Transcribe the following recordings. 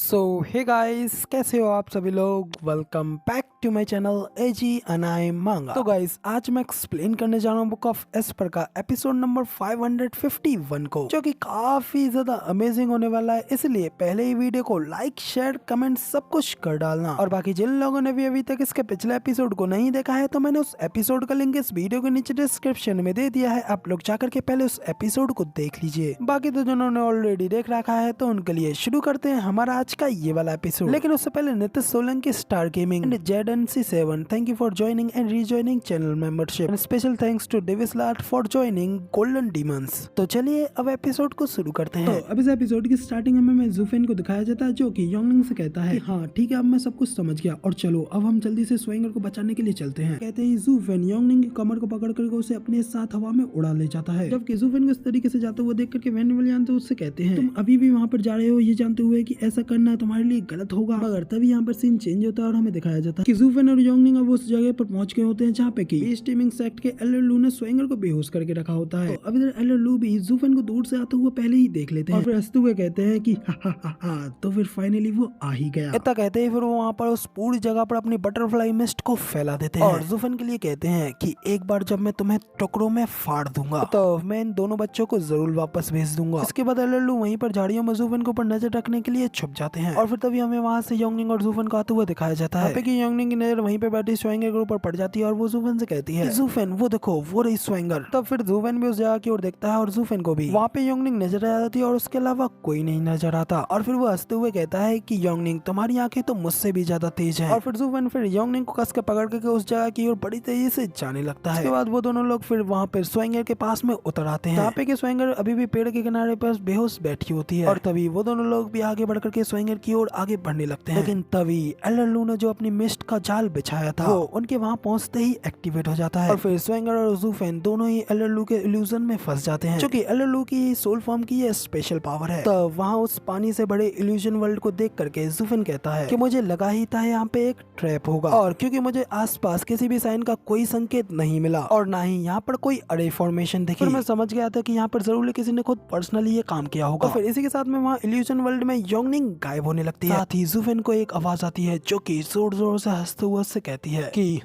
सो hey guys, कैसे हो आप सभी लोग। Welcome back to my channel AG anime manga. तो गाइस, आज मैं एक्सप्लेन करने जा रहा हूँ बुक ऑफ एस्पर का एपिसोड नंबर 551 को, जो कि काफी ज्यादा अमेजिंग होने वाला है। इसलिए पहले ही वीडियो को लाइक, शेयर, कमेंट सब कुछ कर डालना। और बाकी जिन लोगों ने भी अभी तक इसके पिछले एपिसोड को नहीं देखा है, तो मैंने उस एपिसोड का लिंक इस वीडियो के नीचे डिस्क्रिप्शन में दे दिया है। आप लोग जाकर के पहले उस एपिसोड को देख लीजिए। बाकी तो जिन्होंने ऑलरेडी देख रखा है तो उनके लिए शुरू करते हैं हमारा आज का ये वाला एपिसोड। लेकिन उससे पहले Nitish Solanki, star gaming and JNC7, thank you for joining and rejoining channel membership. And special thanks to Davis Lart for joining golden demons. तो चलिए अब एपिसोड को शुरू करते हैं। तो अब इस एपिसोड की स्टार्टिंग में जूफेन को दिखाया जाता है, जो कि योंगलिंग से कहता है हाँ ठीक है, अब मैं सब कुछ समझ गया और चलो अब हम जल्दी से स्वेंगर को बचाने के लिए चलते हैं। कहते ही जूफेन योंगलिंग की कमर को पकड़ करके उसे अपने साथ हवा में उड़ा ले जाता है। जबकि जूफेन को इस तरीके से जाते हुए देख करके वेन तो उससे कहते हैं तुम अभी भी वहाँ पर जा रहे हो, ये जानते हुए कि ऐसा करना तुम्हारे लिए गलत होगा। मगर तभी यहाँ पर सीन चेंज होता है और हमें दिखाया जाता है कि जूफेन और योंगलिंग अब उस जगह पर पहुंच गए होते हैं जहाँ पे की स्टीमिंग सेक्ट के एलएलयू ने स्वेंगर को बेहोश करके रखा होता है। तो अब इधर एलएलयू भी जूफेन को दूर से आते हुए पहले ही देख लेते हैं और फिर हंसते हुए कहते हैं कि हा। तो फिर फाइनली वो आ ही गया। इतना कहते हैं फिर वो वहाँ पर उस पूरी जगह पर अपनी बटरफ्लाई मिस्ट को फैला देते हैं और जूफेन के लिए कहते हैं कि एक बार जब मैं तुम्हें टुकड़ों में फाड़ दूंगा तो मैं इन दोनों बच्चों को जरूर वापस भेज दूंगा। इसके बाद एलएलयू वहीं पर झाड़ियों में जूफेन के ऊपर नजर रखने के लिए छुप जाते हैं और फिर तभी हमें वहाँ से योंगलिंग और जूफेन को आते हुए दिखाया जाता है कि योंगलिंग की नजर वहीं पे बैठी स्वेंगर के ऊपर पड़ जाती है और वो जूफेन से कहती है जूफेन वो देखो वो रही स्वेंगर। तब फिर जूफेन भी उस जगह की ओर देखता है और जूफेन को भी वहाँ पे योंगलिंग नजर आ जाती है और उसके अलावा कोई नहीं नजर आता। और फिर वो हंसते हुए कहता है कि योंगलिंग तुम्हारी आंखें तो मुझसे भी ज्यादा तेज है। और फिर जूफेन फिर योंगलिंग को कस के पकड़ करके उस जगह की ओर बड़ी तेजी से जाने लगता है। उसके बाद वो दोनों लोग फिर वहाँ पे स्वेंगर के पास में उतर आते हैं, जहाँ पे कि स्वेंगर अभी भी पेड़ के किनारे पर बेहोश बैठी होती है। और तभी वो दोनों लोग भी आगे बढ़ करके स्वेंगर की ओर आगे बढ़ने लगते हैं। लेकिन तभी एलएलयू ने जो अपनी मिस्ट का जाल बिछाया था वो उनके वहाँ पहुँचते ही एक्टिवेट हो जाता है और फिर स्वेंगर और जूफेन दोनों ही एलएलयू के इल्यूजन में फंस जाते हैं, क्योंकि एलएलयू की सोल फॉर्म की ये स्पेशल पावर है। तो वहाँ उस पानी से बड़े इल्यूजन वर्ल्ड को देख करके जूफेन कहता है कि मुझे लगा ही था यहाँ पे एक ट्रैप होगा, और क्योंकि मुझे आसपास किसी भी साइन का कोई संकेत नहीं मिला और ना ही यहाँ पर कोई अरे फॉर्मेशन दिखी, फिर मैं समझ गया था कि यहाँ पर जरूर किसी ने खुद पर्सनली ये काम किया होगा। तो फिर इसी के साथ में वहाँ इल्यूजन वर्ल्ड में योंगलिंग गायब होने लगती है। साथ ही जूफेन को एक आवाज आती है जो कि जोर जोर से हंसते हुए उससे कहती है कि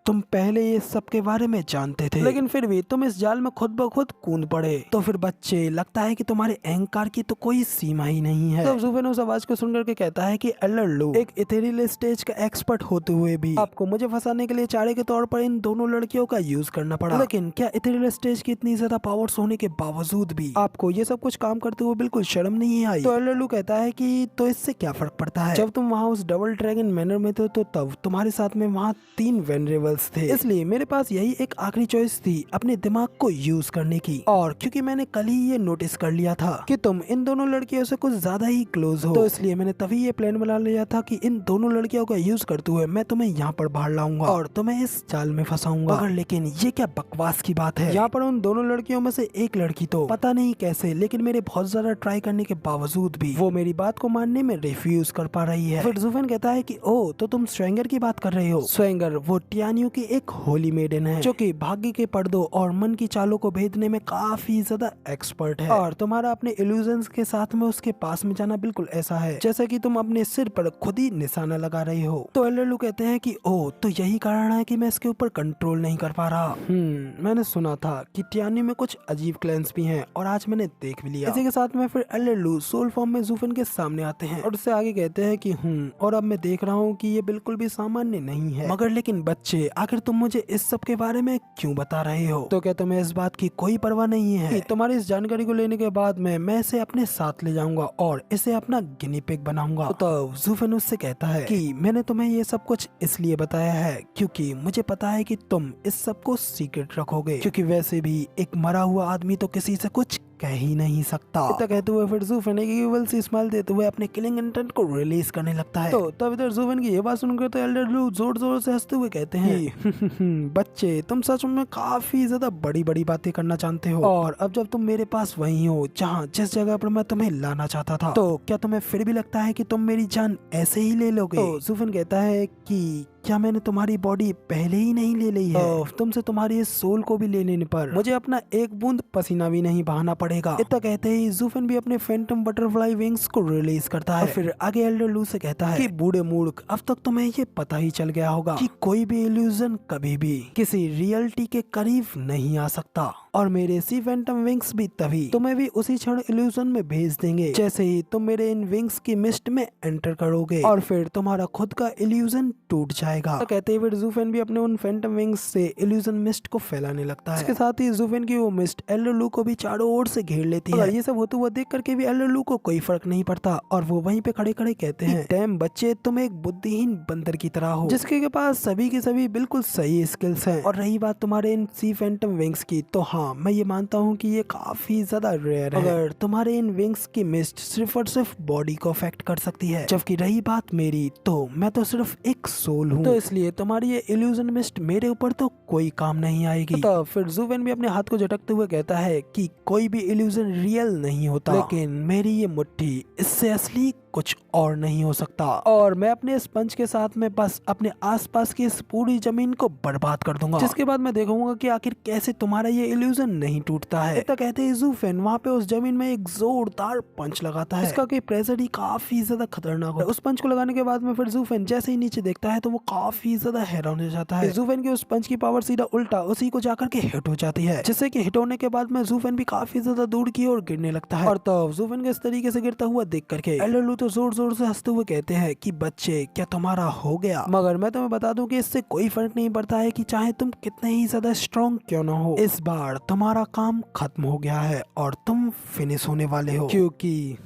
तुम पहले ये सब के बारे में जानते थे, लेकिन फिर भी तुम इस जाल में खुद ब खुद कूद पड़े। तो फिर बच्चे, लगता है कि तुम्हारे अहंकार की तो कोई सीमा ही नहीं है। तो जूफेन उस आवाज को सुनकर के कहता है कि एलएलयू एक इथेरियल स्टेज का एक्सपर्ट होते हुए भी आपको मुझे फंसाने के लिए चारे के तौर पर इन दोनों लड़कियों का यूज करना पड़ा। लेकिन क्या इथेरियल स्टेज की इतनी ज्यादा पावर्स होने के बावजूद भी आपको ये सब कुछ काम करते हुए बिल्कुल शर्म नहीं आई? तो एलएलयू कहता है कि तो इससे क्या फर्क पड़ता है, जब तुम वहाँ उस डबल ड्रैगन मैनर में थे तो तब तुम्हारे साथ में वहाँ 3 वेनरेबल्स थे, इसलिए मेरे पास यही एक आखिरी चॉइस थी अपने दिमाग को यूज करने की। और क्योंकि मैंने कल ही ये नोटिस कर लिया था कि तुम इन दोनों लड़कियों से कुछ ज्यादा ही क्लोज हो, तो इसलिए मैंने तभी ये प्लान बना लिया था कि इन दोनों लड़कियों का यूज करते हुए मैं तुम्हें यहाँ पर बाहर लाऊंगा और तुम्हें इस जाल में फंसाऊंगा। मगर लेकिन ये क्या बकवास की बात है, यहाँ पर उन दोनों लड़कियों में से एक लड़की तो पता नहीं कैसे लेकिन मेरे बहुत ज्यादा ट्राई करने के बावजूद भी वो मेरी बात को मानने में रिफ्यूज कर पा रही है। फिर जूफेन कहता है कि ओ तो तुम स्वेंगर की बात कर रहे हो। स्वेंगर वो टियानियों की एक होली मेडन है जो कि भाग्य के पर्दों और मन की चालों को भेदने में काफी ज्यादा एक्सपर्ट है, और तुम्हारा अपने इल्यूजन्स के साथ में उसके पास में जाना बिल्कुल ऐसा है जैसे कि तुम अपने सिर पर खुद ही निशाना लगा रहे हो। तो एलएलयू कहते हैं कि ओ तो यही कारण है कि मैं इसके ऊपर कंट्रोल नहीं कर पा रहा। मैंने सुना था कि टियानी में कुछ अजीब क्लैंस भी हैं और आज मैंने देख भी लिया। इसी के साथ में फिर एलएलयू सोल फॉर्म में जूफेन के सामने आते हैं और उससे आगे कहते हैं कि और अब मैं देख रहा हूँ कि ये बिल्कुल भी सामान्य नहीं है। मगर लेकिन बच्चे, आखिर तुम मुझे इस सब के बारे में क्यों बता रहे हो? तो क्या तुम्हें इस बात की कोई परवाह नहीं है कि तुम्हारी इस जानकारी को लेने के बाद मैं इसे अपने साथ ले जाऊंगा और इसे अपना गिनी पिग बनाऊंगा? तो जूफेन उससे कहता है कि मैंने तुम्हें ये सब कुछ इसलिए बताया है क्योंकि मुझे पता है कि तुम इस सब को सीक्रेट रखोगे, क्योंकि वैसे भी एक मरा हुआ आदमी तो किसी से कुछ कह ही नहीं सकता। इतना कहते हुए फिर जूफेन एक इविल सी स्माइल देते हुए अपने किलिंग इंटेंट को रिलीज करने लगता है। तो तब इधर जूफेन की ये बात सुनकर तो एलएलयू जोर जोर से हंसते हुए कहते हैं बच्चे, तुम सच में काफी ज्यादा बड़ी बड़ी बातें करना जानते हो, और अब जब तुम मेरे पास वही हो जहाँ जिस जगह पर मैं तुम्हें लाना चाहता था, तो क्या तुम्हें फिर भी लगता है कि तुम मेरी जान ऐसे ही ले लोगे? तो जूफेन कहता है कि क्या मैंने तुम्हारी बॉडी पहले ही नहीं ले ली है? तुमसे तुम्हारी इस सोल को भी ले लेने पर मुझे अपना एक बूंद पसीना भी नहीं बहाना पड़ेगा। इतना कहते ही ज़ूफेन भी अपने फैंटम बटरफ्लाई विंग्स को रिलीज करता है और फिर आगे एल्डर लू से कहता है कि बूढ़े मूर्ख, अब तक तुम्हें ये पता ही चल गया होगा कि कोई भी इल्यूजन कभी भी किसी रियलिटी के करीब नहीं आ सकता, और मेरे सी फैंटम विंग्स भी तभी तुम्हें भी उसी क्षण इल्यूजन में भेज देंगे जैसे ही तुम मेरे इन विंग्स की मिस्ट में एंटर करोगे, और फिर तुम्हारा खुद का इल्यूजन टूट जाएगा। तो कहते ही फिर ज़ूफेन भी अपने उन फैंटम विंग्स से इल्यूजन मिस्ट को फैलाने लगता है। इसके साथ ही ज़ूफेन की वो मिस्ट एल्डर लू को भी चारों ओर से घेर लेती है। ये सब होते हुआ देख करके भी एल्डर लू को कोई फर्क नहीं पड़ता, और वो वहीं पे खड़े खड़े कहते हैं, डैम बच्चे, तुम एक बुद्धिहीन बंदर की तरह हो जिसके के पास सभी के सभी बिल्कुल सही स्किल्स हैं। और रही बात तुम्हारे इन सी फैंटम विंग्स की, तो हाँ, मैं ये मानता हूँ कि ये काफी ज्यादा रेयर है। अगर तुम्हारे इन विंग्स की मिस्ट सिर्फ और सिर्फ बॉडी को अफेक्ट कर सकती है, जबकि रही बात मेरी, तो मैं तो सिर्फ एक सोल हूँ, तो इसलिए तुम्हारी ये इल्यूजन मिस्ट मेरे ऊपर तो कोई काम नहीं आएगी। तो फिर ज़ूफेन भी अपने हाथ को झटकते हुए कहता है कि कोई भी इल्यूजन रियल नहीं होता, लेकिन मेरी ये मुट्ठी इससे असली कुछ और नहीं हो सकता, और मैं अपने इस पंच के साथ में बस अपने आसपास की इस पूरी जमीन को बर्बाद कर दूंगा, जिसके बाद मैं देखूंगा कि आखिर कैसे तुम्हारा ये इल्यूजन नहीं टूटता है। इतना कहते ही ज़ूफेन वहाँ पे उस जमीन में एक जोरदार पंच लगाता है। इसका कि प्रेशर ही काफी ज्यादा खतरनाक है। उस पंच को लगाने के बाद में फिर ज़ूफेन जैसे ही नीचे देखता है तो वो काफी ज्यादा हैरान हो जाता है। ज़ूफेन की उस पंच की पावर सीधा उल्टा उसी को जाकर के हिट हो जाती है, जिससे कि हिट होने के बाद में ज़ूफेन भी काफी ज्यादा दूर की ओर गिरने लगता है। और तब ज़ूफेन के इस तरीके से गिरता हुआ देख करके एल्डर लू तो जोर जोर से हंसते हुए कहते हैं कि बच्चे, क्या तुम्हारा हो गया? मगर मैं तुम्हें बता दूं कि इससे कोई फर्क नहीं पड़ता है कि चाहे तुम कितने ही ज्यादा स्ट्रॉन्ग क्यों ना हो, इस बार तुम्हारा काम खत्म हो गया है और तुम फिनिश होने वाले हो, क्योंकि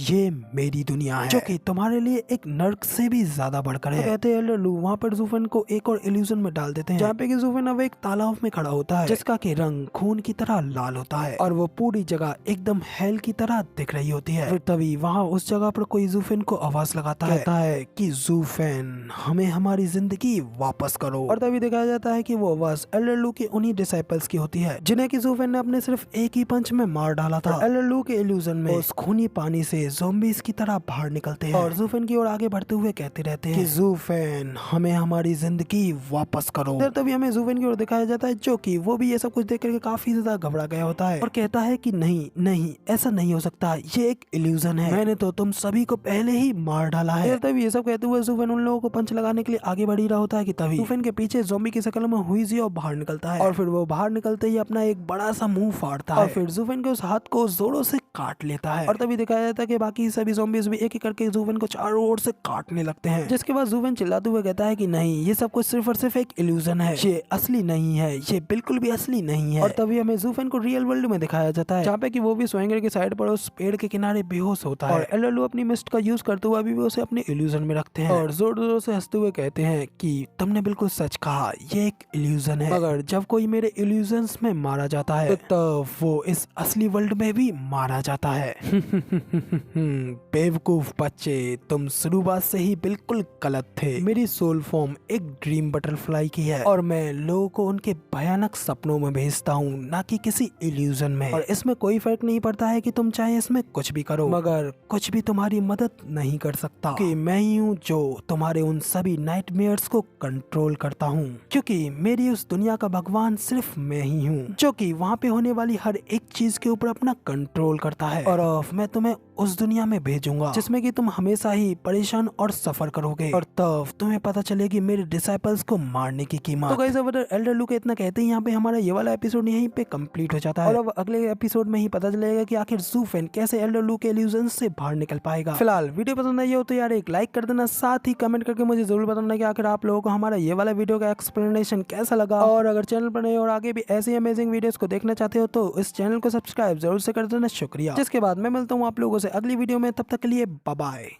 ये मेरी दुनिया है जो कि तुम्हारे लिए एक नर्क से भी ज्यादा बढ़कर है। कहते हैं एल्डर लू वहाँ पर ज़ूफेन को एक और इल्यूजन में डाल देते हैं, जहाँ पे कि ज़ूफेन अब एक तालाब में खड़ा होता है, जिसका कि रंग खून की तरह लाल होता है और वो पूरी जगह एकदम हेल की तरह दिख रही होती है। फिर तभी वहाँ उस जगह पर कोई ज़ूफेन को आवाज लगाता है, कहता है कि ज़ूफेन, हमें हमारी जिंदगी वापस करो। और तभी दिखाया जाता है कि वो आवाज एल्डर लू के उन्हीं डिसाइपल्स की होती है, जिन्हें कि ज़ूफेन ने अपने सिर्फ एक ही पंच में मार डाला था। एल्डर लू के इल्यूजन में उस खूनी पानी से ज़ॉम्बीज की तरह बाहर निकलते हैं और ज़ूफेन की ओर आगे बढ़ते हुए कहते रहते हैं कि ज़ूफेन, हमें हमारी जिंदगी वापस करो। तभी हमें ज़ूफेन की ओर दिखाया जाता है, जो कि वो भी ये सब कुछ देख करके काफी ज्यादा घबरा गया होता है और कहता है कि नहीं नहीं, ऐसा नहीं हो सकता, ये एक इल्यूजन है, मैंने तो तुम सभी को पहले ही मार डाला है। तभी ये सब कहते हुए ज़ूफेन उन लोगों को पंच लगाने के लिए आगे बढ़ ही रहा होता है कि तभी ज़ूफेन के पीछे ज़ॉम्बी की शक्ल में हुईज़ी बाहर निकलता है, और फिर वो बाहर निकलते ही अपना एक बड़ा सा मुंह फाड़ता है और फिर ज़ूफेन के उस हाथ को जोरों से काट लेता है। और तभी दिखाया जाता है कि बाकी सभी ज़ॉम्बीज भी एक एक करके ज़ूफेन को चारों ओर से काटने लगते हैं, जिसके बाद ज़ूफेन चिल्लाते हुए कहता है कि नहीं, ये सब कुछ सिर्फ और सिर्फ एक इल्यूजन है, ये असली नहीं है, ये बिल्कुल भी असली नहीं है। और तभी हमें ज़ूफेन को रियल वर्ल्ड में दिखाया जाता है, जहाँ पे कि वो भी स्वैंगर के साइड पर उस पेड़ के किनारे बेहोश होता है और एल्डर लू अपनी मिस्ट का यूज करते हुए अभी भी उसे अपने इल्यूजन में रखते हैं और जोर जोर से हंसते हुए कहते हैं कि तुमने बिल्कुल सच कहा, ये एक इल्यूजन है, मगर जब कोई मेरे इल्यूजन्स में मारा जाता है तो वो इस असली वर्ल्ड में भी मारा जाता है। बेवकूफ बच्चे, तुम शुरुआत से ही बिल्कुल गलत थे। मेरी सोल फॉर्म एक ड्रीम बटरफ्लाई की है और मैं लोगों को उनके भयानक सपनों में भेजता हूँ, ना कि किसी इल्यूजन में, और इसमें कोई फर्क नहीं पड़ता है कि तुम चाहे इसमें कुछ भी करो, मगर कुछ भी तुम्हारी मदद नहीं कर सकता, कि मैं ही हूँ जो तुम्हारे उन सभी नाइटमेयर्स को कंट्रोल करता हूँ, क्योंकि मेरी उस दुनिया का भगवान सिर्फ मैं ही हूँ, जो कि वहाँ पे होने वाली हर एक चीज के ऊपर अपना कंट्रोल करता है, और मैं तुम्हें उस दुनिया में भेजूंगा जिसमें कि तुम हमेशा ही परेशान और सफर करोगे, और तब तुम्हें पता चलेगी मेरे डिसाइपल्स को मारने की कीमत। तो गाइस, अब एल्डर लू के इतना कहते हैं यहाँ पे हमारा ये वाला एपिसोड यहीं पे कंप्लीट हो जाता है, और अब अगले एपिसोड में ही पता चलेगा कि आखिर ज़ूफेन कैसे एल्डर लू के इल्यूजन से बाहर निकल पाएगा। फिलहाल वीडियो पसंद आई हो तो यार एक लाइक कर देना, साथ ही कमेंट करके मुझे जरूर बताना कि आखिर आप लोगों को हमारा ये वाला वीडियो का एक्सप्लेनेशन कैसा लगा, और अगर चैनल पर नए और आगे भी ऐसी अमेजिंग वीडियोस को देखना चाहते हो तो इस चैनल को सब्सक्राइब जरूर से कर देना, शुक्रिया। जिसके बाद मैं मिलता हूँ आप लोगों से अगली वीडियो में, तब तक के लिए बाय बाय।